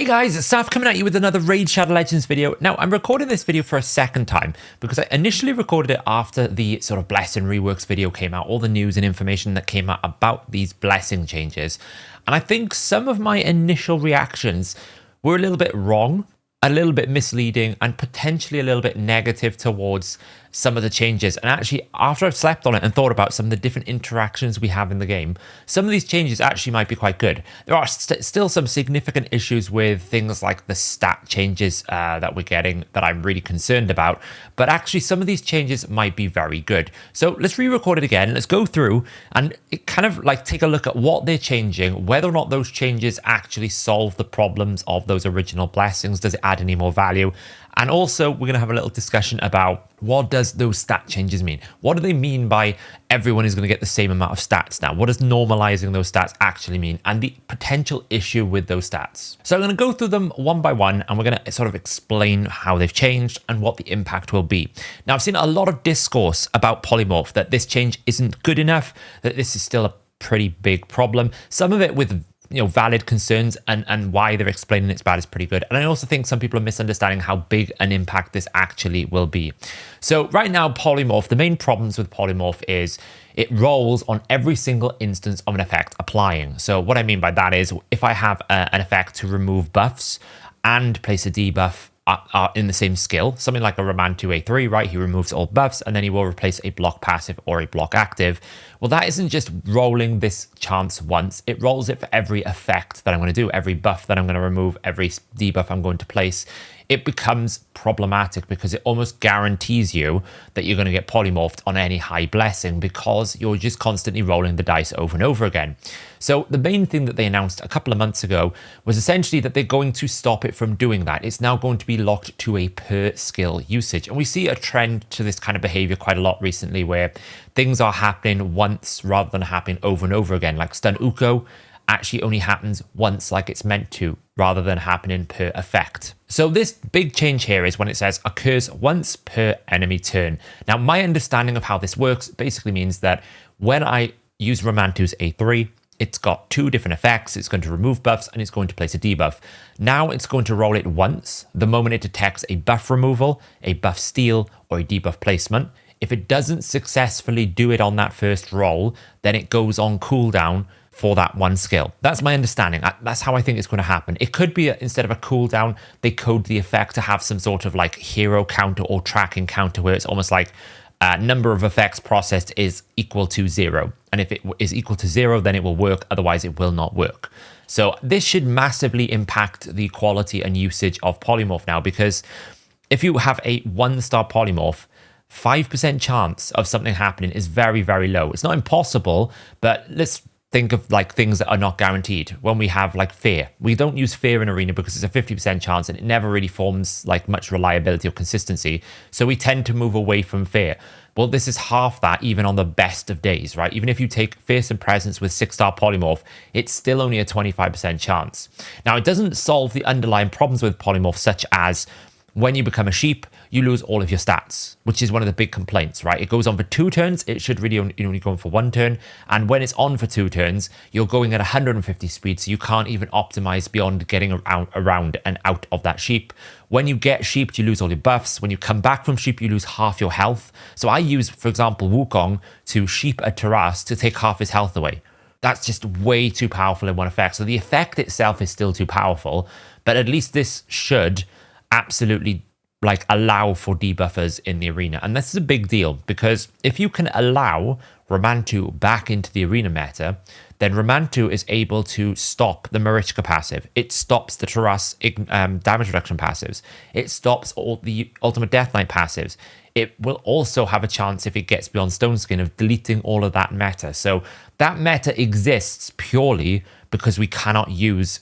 Hey guys, it's Saf coming at you with another Raid Shadow Legends video. Now, I'm recording this video for a second time because I initially recorded it after the sort of Blessing Reworks video came out, all the news and information that came out about these blessing changes. And I think some of my initial reactions were a little bit wrong, a little bit misleading, and potentially a little bit negative towards some of the changes. And actually, after I've slept on it and thought about some of the different interactions we have in the game, some of these changes actually might be quite good. There are still some significant issues with things like the stat changes that we're getting that I'm really concerned about, but actually some of these changes might be very good. So let's re-record it again. Let's go through and kind of like take a look at what they're changing, whether or not those changes actually solve the problems of those original blessings. Does it add any more value? And also, we're going to have a little discussion about what does those stat changes mean? What do they mean by everyone is going to get the same amount of stats now? What does normalizing those stats actually mean? And the potential issue with those stats. So I'm going to go through them one by one, and we're going to sort of explain how they've changed and what the impact will be. Now, I've seen a lot of discourse about Polymorph, that this change isn't good enough, that this is still a pretty big problem. Some of it with valid concerns, and why they're explaining it's bad is pretty good. And I also think some people are misunderstanding how big an impact this actually will be. So right now, Polymorph, the main problems with Polymorph is it rolls on every single instance of an effect applying. So what I mean by that is if I have an effect to remove buffs and place a debuff are in the same skill, something like a Romantu A3, right? He removes all buffs and then he will replace a block passive or a block active. Well, that isn't just rolling this chance once, it rolls it for every effect that I'm going to do, every buff that I'm going to remove, every debuff I'm going to place. It becomes problematic because it almost guarantees you that you're going to get polymorphed on any high blessing because you're just constantly rolling the dice over and over again. So the main thing that they announced a couple of months ago was essentially that they're going to stop it from doing that. It's now going to be locked to a per skill usage. And we see a trend to this kind of behavior quite a lot recently where things are happening once rather than happening over and over again. Like Stun Uko actually only happens once like it's meant to, rather than happening per effect. So this big change here is when it says occurs once per enemy turn. Now, my understanding of how this works basically means that when I use Romantu's A3, it's got two different effects. It's going to remove buffs and it's going to place a debuff. Now it's going to roll it once the moment it detects a buff removal, a buff steal, or a debuff placement. If it doesn't successfully do it on that first roll, then it goes on cooldown for that one skill. That's my understanding. That's how I think it's going to happen. It could be instead of a cooldown, they code the effect to have some sort of like hero counter or tracking counter where it's almost like number of effects processed is equal to 0. And if it is equal to 0, then it will work. Otherwise, it will not work. So this should massively impact the quality and usage of Polymorph now, because if you have a 1-star Polymorph, 5% chance of something happening is very, very low. It's not impossible, but let's think of like things that are not guaranteed. When we have like fear, we don't use fear in arena because it's a 50% chance and it never really forms like much reliability or consistency. So we tend to move away from fear. Well, this is half that even on the best of days, right? Even if you take Fearsome Presence with 6-star Polymorph, it's still only a 25% chance. Now, it doesn't solve the underlying problems with Polymorph, such as when you become a sheep, you lose all of your stats, which is one of the big complaints, right? It goes on for 2 turns. It should really only go on for 1 turn. And when it's on for 2 turns, you're going at 150 speed, so you can't even optimize beyond getting around and out of that sheep. When you get sheep, you lose all your buffs. When you come back from sheep, you lose half your health. So I use, for example, Wukong to sheep a Taras to take half his health away. That's just way too powerful in one effect. So the effect itself is still too powerful, but at least this should absolutely like allow for debuffers in the arena. And this is a big deal because if you can allow Romantu back into the arena meta, then Romantu is able to stop the Marichka passive. It stops the Taras damage reduction passives. It stops all the Ultimate Death Knight passives. It will also have a chance, if it gets beyond Stone Skin, of deleting all of that meta. So that meta exists purely because we cannot use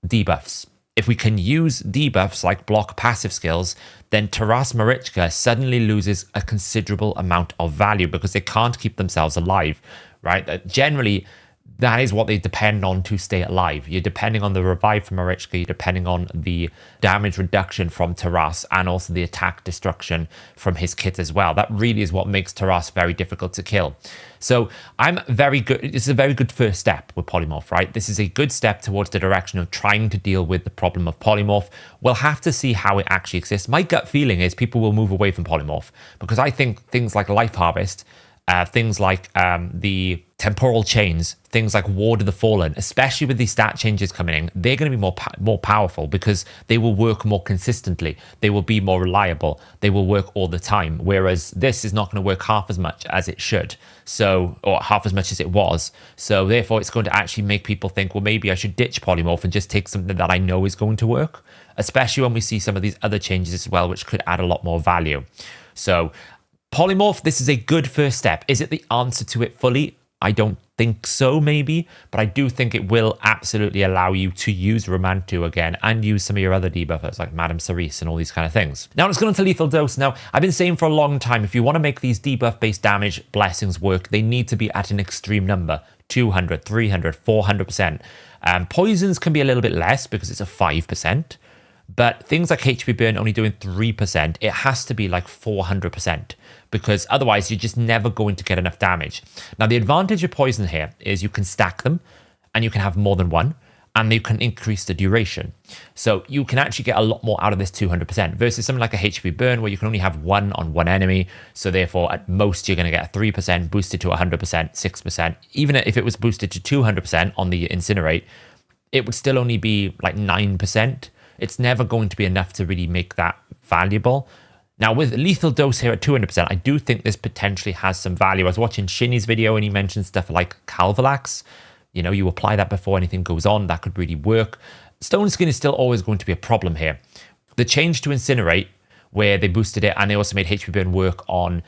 debuffs. If we can use debuffs like block passive skills, then Taras Marichka suddenly loses a considerable amount of value because they can't keep themselves alive, right? Generally, that is what they depend on to stay alive. You're depending on the revive from Marichka, you're depending on the damage reduction from Taras, and also the attack destruction from his kit as well. That really is what makes Taras very difficult to kill. So I'm very good. This is a very good first step with Polymorph, right? This is a good step towards the direction of trying to deal with the problem of Polymorph. We'll have to see how it actually exists. My gut feeling is people will move away from Polymorph, because I think things like Life Harvest, things like the Temporal Chains, things like Ward of the Fallen, especially with these stat changes coming in, they're going to be more powerful, because they will work more consistently. They will be more reliable. They will work all the time. Whereas this is not going to work half as much as it should. So, or half as much as it was. So therefore, it's going to actually make people think, well, maybe I should ditch Polymorph and just take something that I know is going to work, especially when we see some of these other changes as well, which could add a lot more value. So Polymorph, this is a good first step. Is it the answer to it fully? I don't think so, maybe, but I do think it will absolutely allow you to use Romantu again and use some of your other debuffers like Madame Cerise and all these kind of things. Now let's go into Lethal Dose. Now, I've been saying for a long time, if you want to make these debuff-based damage blessings work, they need to be at an extreme number, 200, 300, 400%. Poisons can be a little bit less because it's a 5%. But things like HP burn only doing 3%, it has to be like 400%, because otherwise you're just never going to get enough damage. Now, the advantage of poison here is you can stack them, and you can have more than one, and you can increase the duration. So you can actually get a lot more out of this 200% versus something like a HP burn where you can only have one on one enemy. So therefore, at most, you're going to get a 3% boosted to 100%, 6%. Even if it was boosted to 200% on the Incinerate, it would still only be like 9%. It's never going to be enough to really make that valuable. Now, with Lethal Dose here at 200%, I do think this potentially has some value. I was watching Shinny's video and he mentioned stuff like Calvalax. You know, you apply that before anything goes on. That could really work. Stone Skin is still always going to be a problem here. The change to Incinerate, where they boosted it and they also made HP Burn work on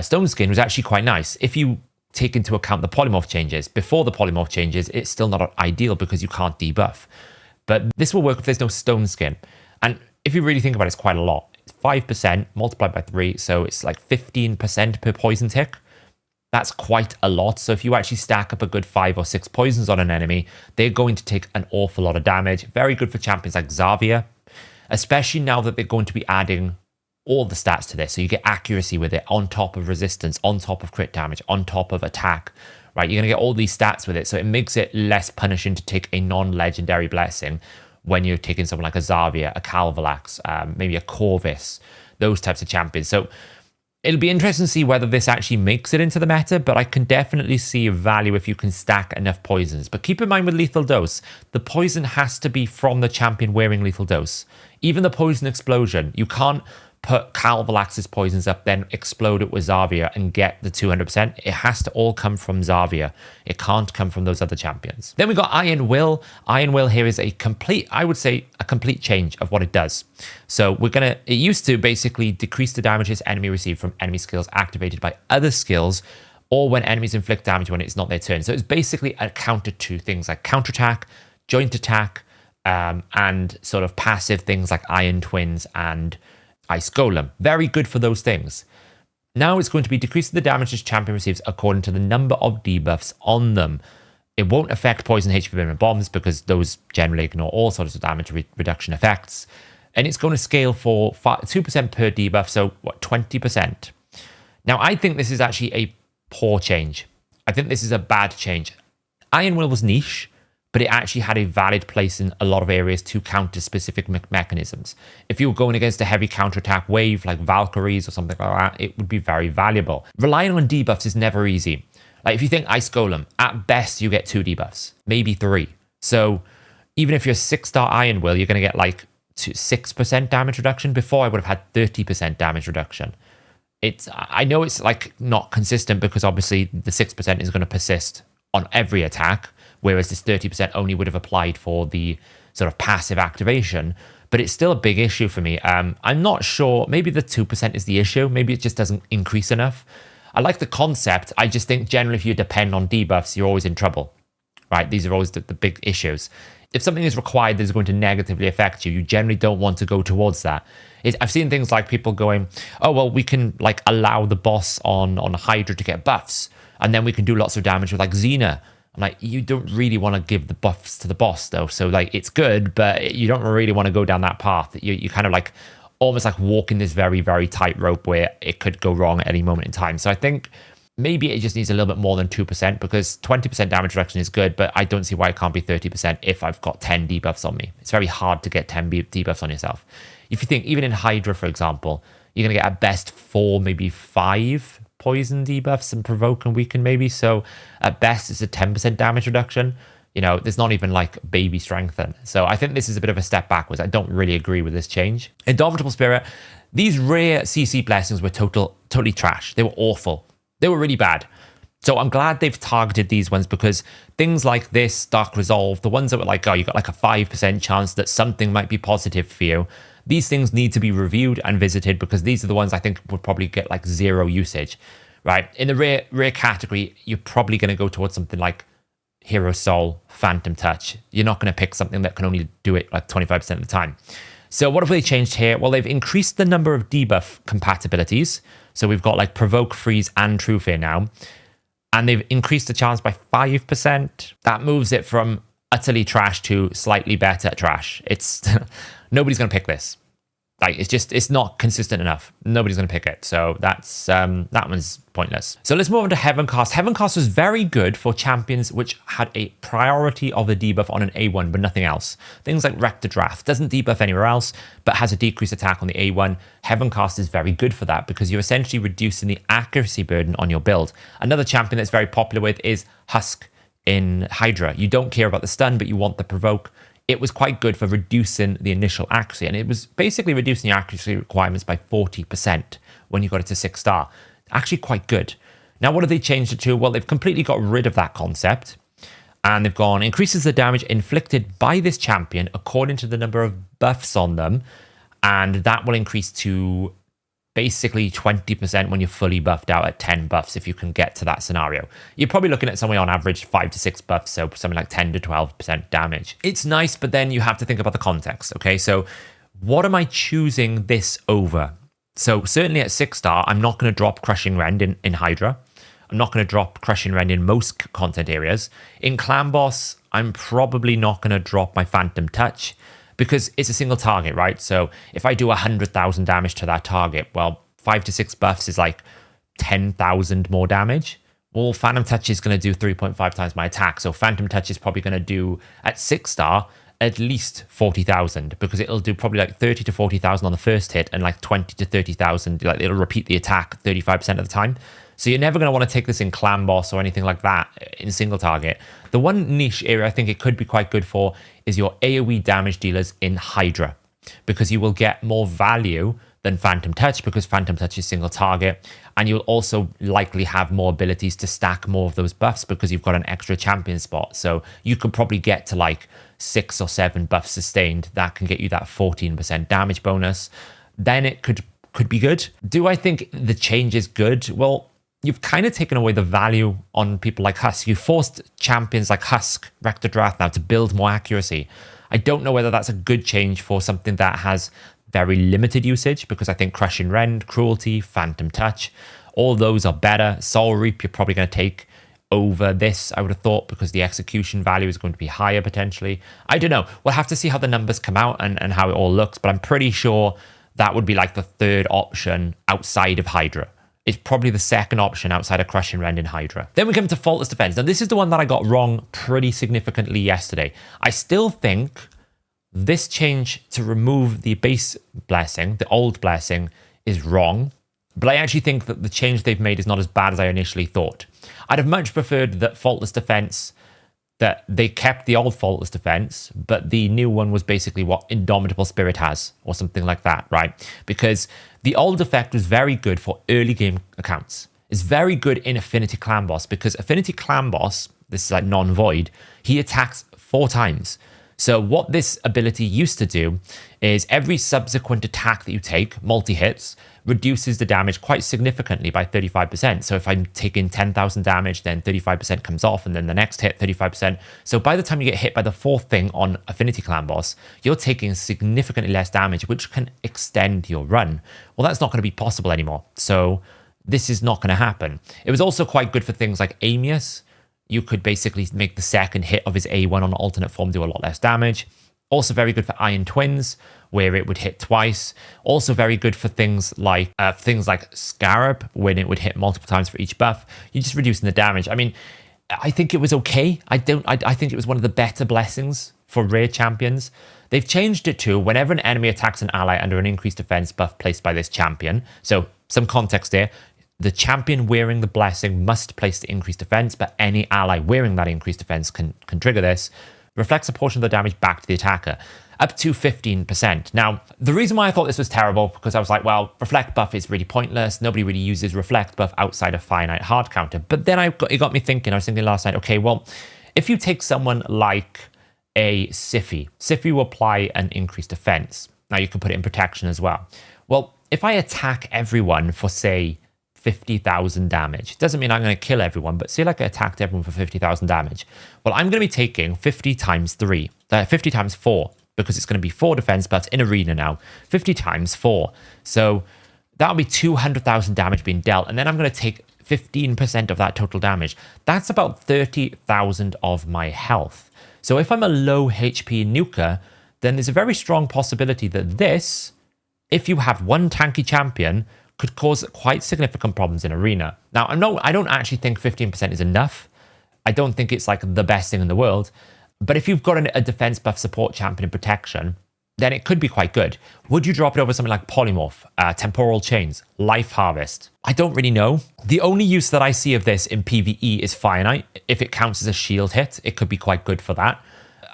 Stone Skin, was actually quite nice. If you take into account the Polymorph changes, before the Polymorph changes, it's still not ideal because you can't debuff. But this will work if there's no Stone Skin. And if you really think about it, it's quite a lot. It's 5% multiplied by 3, so it's like 15% per poison tick. That's quite a lot. So if you actually stack up a good 5 or 6 poisons on an enemy, they're going to take an awful lot of damage. Very good for champions like Xavier, especially now that they're going to be adding all the stats to this. So you get accuracy with it on top of resistance, on top of crit damage, on top of attack. Right, you're going to get all these stats with it, so it makes it less punishing to take a non-legendary blessing when you're taking someone like a Xavier, a Calvalax, maybe a Corvus, those types of champions. So it'll be interesting to see whether this actually makes it into the meta, but I can definitely see value if you can stack enough poisons. But keep in mind with Lethal Dose, the poison has to be from the champion wearing Lethal Dose. Even the Poison Explosion, you can't put Calvalax's poisons up, then explode it with Xavier and get the 200%. It has to all come from Xavier. It can't come from those other champions. Then we got Iron Will. Iron Will here is a complete, I would say, a complete change of what it does. So it used to basically decrease the damage this enemy received from enemy skills activated by other skills, or when enemies inflict damage when it's not their turn. So it's basically a counter to things like counterattack, joint attack, and sort of passive things like Iron Twins and Ice Golem. Very good for those things. Now it's going to be decreasing the damage this champion receives according to the number of debuffs on them. It won't affect poison, HP burn, and bombs because those generally ignore all sorts of damage reduction effects. And it's going to scale for 2% per debuff, so what, 20%. Now I think this is actually a poor change. I think this is a bad change. Iron Will was niche, but it actually had a valid place in a lot of areas to counter specific mechanisms. If you were going against a heavy counterattack wave like Valkyries or something like that, it would be very valuable. Relying on debuffs is never easy. Like if you think Ice Golem, at best you get 2 debuffs, maybe 3. So even if you're a 6-star Iron Will, you're going to get like 6% damage reduction. Before I would have had 30% damage reduction. I know it's like not consistent because obviously the 6% is going to persist on every attack, whereas this 30% only would have applied for the sort of passive activation, but it's still a big issue for me. I'm not sure, maybe the 2% is the issue, maybe it just doesn't increase enough. I like the concept, I just think generally if you depend on debuffs, you're always in trouble, right? These are always the big issues. If something is required that is going to negatively affect you, you generally don't want to go towards that. I've seen things like people going, oh, well, we can like allow the boss on Hydra to get buffs, and then we can do lots of damage with like Xena. I'm like, you don't really want to give the buffs to the boss though. So like, it's good, but you don't really want to go down that path. You kind of like almost like walking this very, very tight rope where it could go wrong at any moment in time. So I think maybe it just needs a little bit more than 2% because 20% damage reduction is good, but I don't see why it can't be 30% if I've got 10 debuffs on me. It's very hard to get 10 debuffs on yourself. If you think, even in Hydra, for example, you're going to get at best 4, maybe 5 poison debuffs and provoke and weaken maybe. So at best, it's a 10% damage reduction. You know, there's not even like baby strengthen. So I think this is a bit of a step backwards. I don't really agree with this change. Indomitable Spirit, these rare CC blessings were totally trash. They were awful. They were really bad. So I'm glad they've targeted these ones because things like this, Dark Resolve, the ones that were like, oh, you got like a 5% chance that something might be positive for you. These things need to be reviewed and visited because these are the ones I think would probably get like 0 usage, right? In the rare category, you're probably going to go towards something like Hero Soul, Phantom Touch. You're not going to pick something that can only do it like 25% of the time. So what have they changed here? Well, they've increased the number of debuff compatibilities. So we've got like Provoke, Freeze, and True Fear now. And they've increased the chance by 5%. That moves it from utterly trash to slightly better trash. It's nobody's going to pick this. Like, it's not consistent enough. Nobody's going to pick it. So that's that one's pointless. So let's move on to Heavencast. Heavencast was very good for champions which had a priority of the debuff on an A1, but nothing else. Things like Rector Draft doesn't debuff anywhere else, but has a decreased attack on the A1. Heavencast is very good for that because you're essentially reducing the accuracy burden on your build. Another champion that's very popular with is Husk in Hydra. You don't care about the stun, but you want the provoke. It was quite good for reducing the initial accuracy, and it was basically reducing the accuracy requirements by 40% when you got it to 6-star. Actually quite good. Now, what have they changed it to? Well, they've completely got rid of that concept, and they've gone, increases the damage inflicted by this champion according to the number of buffs on them, and that will increase to basically 20% when you're fully buffed out at 10 buffs if you can get to that scenario. You're probably looking at somewhere on average 5 to 6 buffs, so something like 10 to 12% damage. It's nice, but then you have to think about the context, okay? So what am I choosing this over? So certainly at 6-star, I'm not going to drop Crushing Rend in Hydra. I'm not going to drop Crushing Rend in most content areas. In Clan Boss, I'm probably not going to drop my Phantom Touch, because it's a single target, right? So if I do 100,000 damage to that target, well, 5 to 6 buffs is like 10,000 more damage. Well, Phantom Touch is going to do 3.5 times my attack. So Phantom Touch is probably going to do, at 6-star, at least 40,000, because it'll do probably like 30 to 40,000 on the first hit and like 20 to 30,000. Like, it'll repeat the attack 35% of the time. So you're never going to want to take this in Clan Boss or anything like that in single target. The one niche area I think it could be quite good for is your AoE damage dealers in Hydra, because you will get more value than Phantom Touch, because Phantom Touch is single target, and you'll also likely have more abilities to stack more of those buffs because you've got an extra champion spot. So you could probably get to like 6 or 7 buffs sustained. That can get you that 14% damage bonus. Then it could be good. Do I think the change is good? Well, you've kind of taken away the value on people like Husk. You forced champions like Husk, Rector Drath now to build more accuracy. I don't know whether that's a good change for something that has very limited usage, because I think Crushing Rend, Cruelty, Phantom Touch, all those are better. Soul Reap, you're probably going to take over this, I would have thought, because the execution value is going to be higher potentially. I don't know. We'll have to see how the numbers come out and how it all looks, but I'm pretty sure that would be like the third option outside of Hydra. It's probably the second option outside of Crushing Rend in Hydra. Then we come to Faultless Defence. Now, this is the one that I got wrong pretty significantly yesterday. I still think this change to remove the base blessing, the old blessing, is wrong. But I actually think that the change they've made is not as bad as I initially thought. I'd have much preferred that Faultless Defence, that they kept the old Faultless Defence, but the new one was basically what Indomitable Spirit has, or something like that, right? Because the old effect was very good for early game accounts. It's very good in Affinity Clan Boss, because Affinity Clan Boss, this is like non-void, he attacks 4 times. So what this ability used to do is every subsequent attack that you take, multi-hits, reduces the damage quite significantly by 35%. So if I'm taking 10,000 damage, then 35% comes off, and then the next hit, 35%. So by the time you get hit by the 4th thing on Affinity Clan Boss, you're taking significantly less damage, which can extend your run. Well, that's not going to be possible anymore. So this is not going to happen. It was also quite good for things like Amius. you could basically make the second hit of his A1 on alternate form do a lot less damage. Also very good for Iron Twins, where it would hit twice. Also very good for things like Scarab, when it would hit multiple times for each buff. You're just reducing the damage. I mean, I think it was okay. I think it was one of the better blessings for rare champions. They've changed it to whenever an enemy attacks an ally under an increased defense buff placed by this champion. So some context there. The champion wearing the blessing must place the increased defense, but any ally wearing that increased defense can trigger this. Reflects a portion of the damage back to the attacker, up to 15%. Now, the reason why I thought this was terrible, because I was like, well, Reflect buff is really pointless. Nobody really uses Reflect buff outside of finite hard counter. But then it got me thinking. I was thinking last night, okay, well, if you take someone like a Siphi will apply an increased defense. Now, you can put it in protection as well. Well, if I attack everyone for, say, 50,000 damage. Doesn't mean I'm going to kill everyone, but say like I attacked everyone for 50,000 damage. Well, I'm going to be taking 50 times 4, because it's going to be 4 defense buffs in arena now. 50 times 4. So that'll be 200,000 damage being dealt. And then I'm going to take 15% of that total damage. That's about 30,000 of my health. So if I'm a low HP nuker, then there's a very strong possibility that this, if you have one tanky champion, could cause quite significant problems in arena. Now, I don't actually think 15% is enough. I don't think it's like the best thing in the world. But if you've got a defense buff support champion in protection, then it could be quite good. Would you drop it over something like Polymorph, Temporal Chains, Life Harvest? I don't really know. The only use that I see of this in PvE is Finite. If it counts as a shield hit, it could be quite good for that.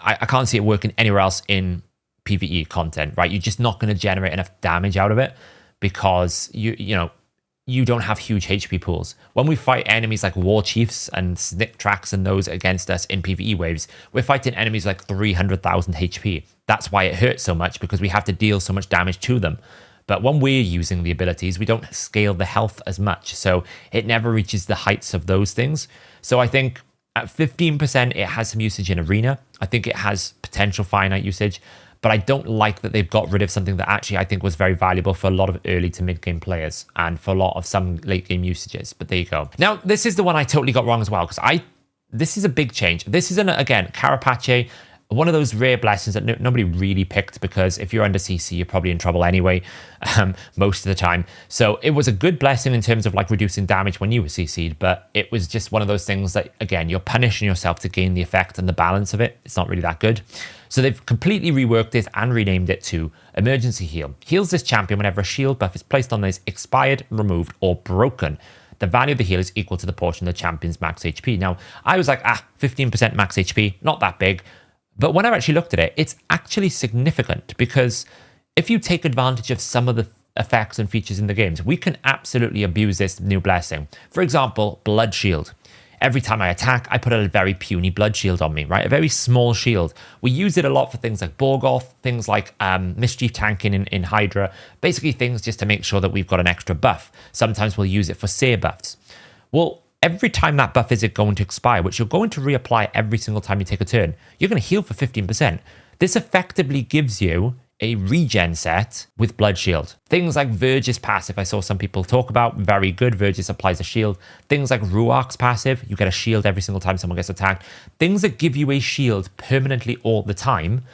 I can't see it working anywhere else in PvE content, right? You're just not going to generate enough damage out of it, because you don't have huge HP pools. When we fight enemies like War Chiefs and Snick Tracks and those against us in PvE waves, we're fighting enemies like 300,000 HP. That's why it hurts so much, because we have to deal so much damage to them. But when we're using the abilities, we don't scale the health as much, so it never reaches the heights of those things. So I think at 15%, it has some usage in arena. I think it has potential finite usage. But I don't like that they've got rid of something that actually I think was very valuable for a lot of early to mid-game players and for a lot of some late-game usages. But there you go. Now, this is the one I totally got wrong as well, because this is a big change. This is, again, Carapace, one of those rare blessings that nobody really picked, because if you're under CC, you're probably in trouble anyway, most of the time. So it was a good blessing in terms of like reducing damage when you were CC'd, but it was just one of those things that, again, you're punishing yourself to gain the effect and the balance of it. It's not really that good. So they've completely reworked it and renamed it to Emergency Heal. Heals this champion whenever a shield buff is placed on this expired, removed, or broken. The value of the heal is equal to the portion of the champion's max HP. Now, I was like, 15% max HP, not that big. But when I actually looked at it, it's actually significant, because if you take advantage of some of the effects and features in the games, we can absolutely abuse this new blessing. For example, Blood Shield. Every time I attack, I put a very puny blood shield on me, right? A very small shield. We use it a lot for things like Borgoth, things like Mischief tanking in Hydra, basically things just to make sure that we've got an extra buff. Sometimes we'll use it for Seer buffs. Well, every time that buff is going to expire, which you're going to reapply every single time you take a turn, you're going to heal for 15%. This effectively gives you a regen set with Blood Shield. Things like Verge's passive, I saw some people talk about, very good. Verge's applies a shield. Things like Ruark's passive, you get a shield every single time someone gets attacked. Things that give you a shield permanently all the time.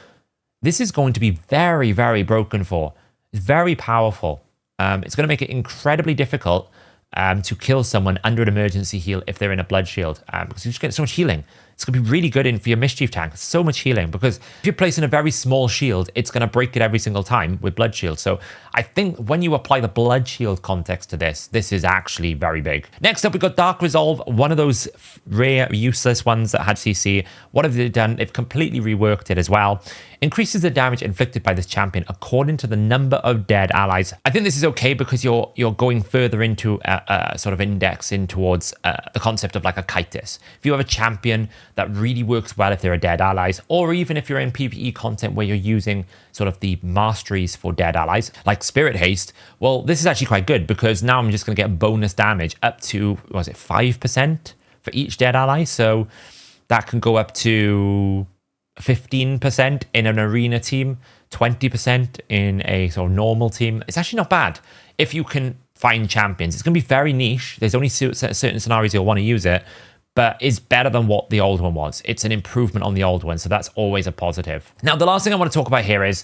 This is going to be very, very broken for. It's very powerful. It's going to make it incredibly difficult to kill someone under an emergency heal if they're in a Blood Shield, because you just get so much healing. It's going to be really good for your Mischief tank. So much healing, because if you're placing a very small shield, it's going to break it every single time with Blood Shield. So I think when you apply the Blood Shield context to this is actually very big. Next up, we've got Dark Resolve, one of those rare, useless ones that had CC. What have they done? They've completely reworked it as well. Increases the damage inflicted by this champion according to the number of dead allies. I think this is okay, because you're going further into a sort of index in towards the concept of like a Chitis. If you have a champion that really works well if there are dead allies, or even if you're in PvE content where you're using sort of the masteries for dead allies, like Spirit Haste, well, this is actually quite good, because now I'm just going to get bonus damage up to, what was it, 5% for each dead ally? So that can go up to 15% in an arena team, 20% in a sort of normal team. It's actually not bad if you can find champions. It's going to be very niche. There's only certain scenarios you'll want to use it, but is better than what the old one was. It's an improvement on the old one, so that's always a positive. Now, the last thing I want to talk about here is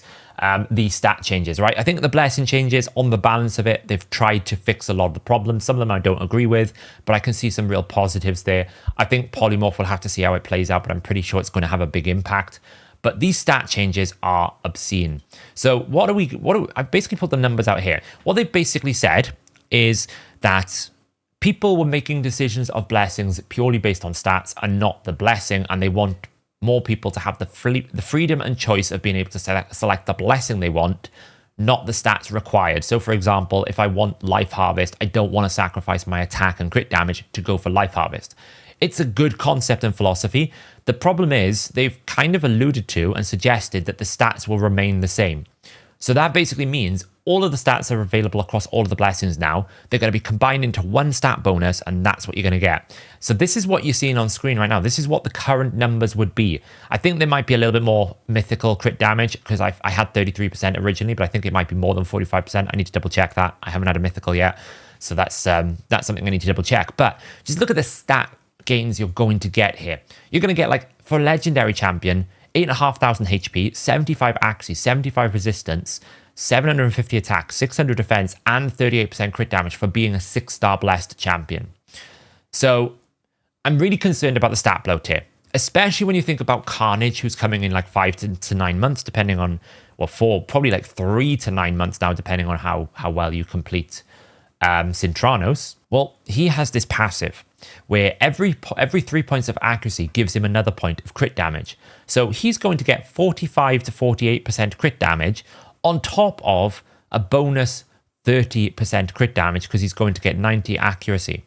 the stat changes, right? I think the blessing changes, on the balance of it, they've tried to fix a lot of the problems. Some of them I don't agree with, but I can see some real positives there. I think Polymorph will have to see how it plays out, but I'm pretty sure it's going to have a big impact. But these stat changes are obscene. So I've basically put the numbers out here. What they've basically said is that people were making decisions of blessings purely based on stats and not the blessing, and they want more people to have the freedom and choice of being able to select the blessing they want, not the stats required. So for example, if I want Life Harvest, I don't want to sacrifice my attack and crit damage to go for Life Harvest. It's a good concept and philosophy. The problem is they've kind of alluded to and suggested that the stats will remain the same. So that basically means all of the stats are available across all of the blessings now. They're going to be combined into one stat bonus, and that's what you're going to get. So this is what you're seeing on screen right now. This is what the current numbers would be. I think there might be a little bit more mythical crit damage because I had 33% originally, but I think it might be more than 45%. I need to double check that. I haven't had a mythical yet. So that's something I need to double check. But just look at the stat gains you're going to get here. You're going to get, like, for Legendary Champion, 8,500 HP, 75 accuracy, 75 resistance, 750 attack, 600 defense, and 38% crit damage for being a 6-star blessed champion. So I'm really concerned about the stat bloat here, especially when you think about Carnage, who's coming in like 5 to 9 months, depending on, well, probably like 3 to 9 months now, depending on how well you complete Cintranos. Well, he has this passive where every 3 points of accuracy gives him another point of crit damage. So he's going to get 45 to 48% crit damage on top of a bonus 30% crit damage because he's going to get 90 accuracy.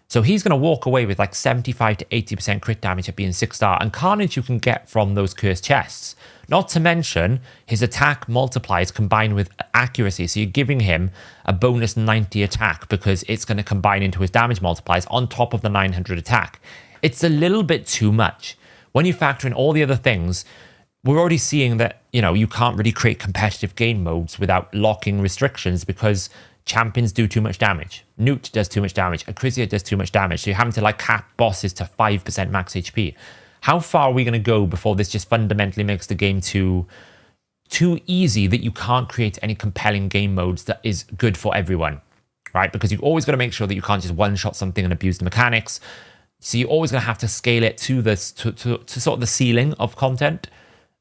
So he's going to walk away with like 75 to 80% crit damage at being 6-star, and Carnage you can get from those cursed chests. Not to mention his attack multipliers combined with accuracy. So you're giving him a bonus 90 attack because it's going to combine into his damage multipliers on top of the 900 attack. It's a little bit too much. When you factor in all the other things, we're already seeing that, you can't really create competitive game modes without locking restrictions because champions do too much damage. Newt does too much damage. Acrisia does too much damage. So you're having to like cap bosses to 5% max HP. How far are we going to go before this just fundamentally makes the game too easy that you can't create any compelling game modes that is good for everyone, right? Because you've always got to make sure that you can't just one-shot something and abuse the mechanics. So you're always going to have to scale it to sort of the ceiling of content.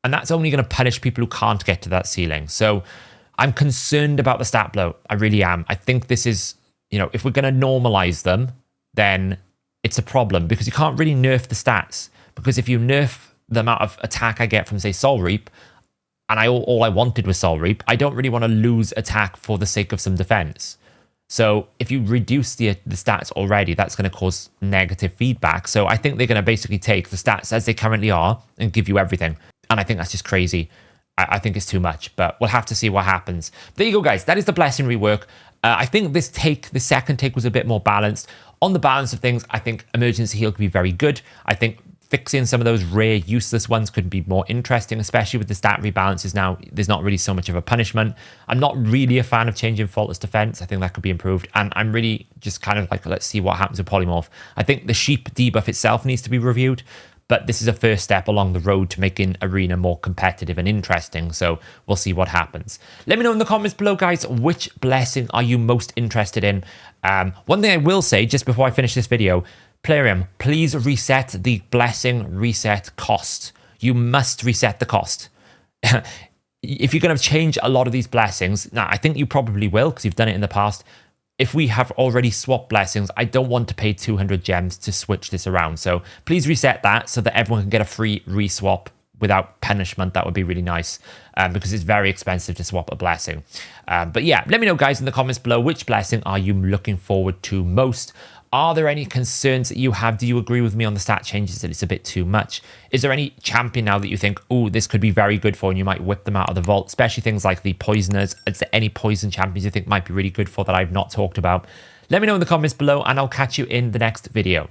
And that's only going to punish people who can't get to that ceiling. So I'm concerned about the stat bloat. I really am. I think this is, if we're going to normalize them, then it's a problem because you can't really nerf the stats. Because if you nerf the amount of attack I get from, say, Soul Reap, and all I wanted was Soul Reap, I don't really want to lose attack for the sake of some defense. So if you reduce the stats already, that's going to cause negative feedback. So I think they're going to basically take the stats as they currently are and give you everything. And I think that's just crazy. I think it's too much, but we'll have to see what happens. There you go, guys. That is the blessing rework. I think the second take was a bit more balanced. On the balance of things, I think Emergency Heal could be very good. I think fixing some of those rare, useless ones could be more interesting, especially with the stat rebalances now. There's not really so much of a punishment. I'm not really a fan of changing Faultless Defence. I think that could be improved. And I'm really just kind of like, let's see what happens with Polymorph. I think the sheep debuff itself needs to be reviewed. But this is a first step along the road to making Arena more competitive and interesting. So we'll see what happens. Let me know in the comments below, guys, which blessing are you most interested in? One thing I will say just before I finish this video, Plarium, please reset the blessing reset cost. You must reset the cost. If you're going to change a lot of these blessings, now I think you probably will because you've done it in the past. If we have already swapped blessings, I don't want to pay 200 gems to switch this around. So please reset that so that everyone can get a free reswap without punishment. That would be really nice because it's very expensive to swap a blessing. But yeah, let me know, guys, in the comments below, which blessing are you looking forward to most? Are there any concerns that you have? Do you agree with me on the stat changes that it's a bit too much? Is there any champion now that you think, oh, this could be very good for, and you might whip them out of the vault, especially things like the poisoners? Is there any poison champions you think might be really good for that I've not talked about? Let me know in the comments below, and I'll catch you in the next video.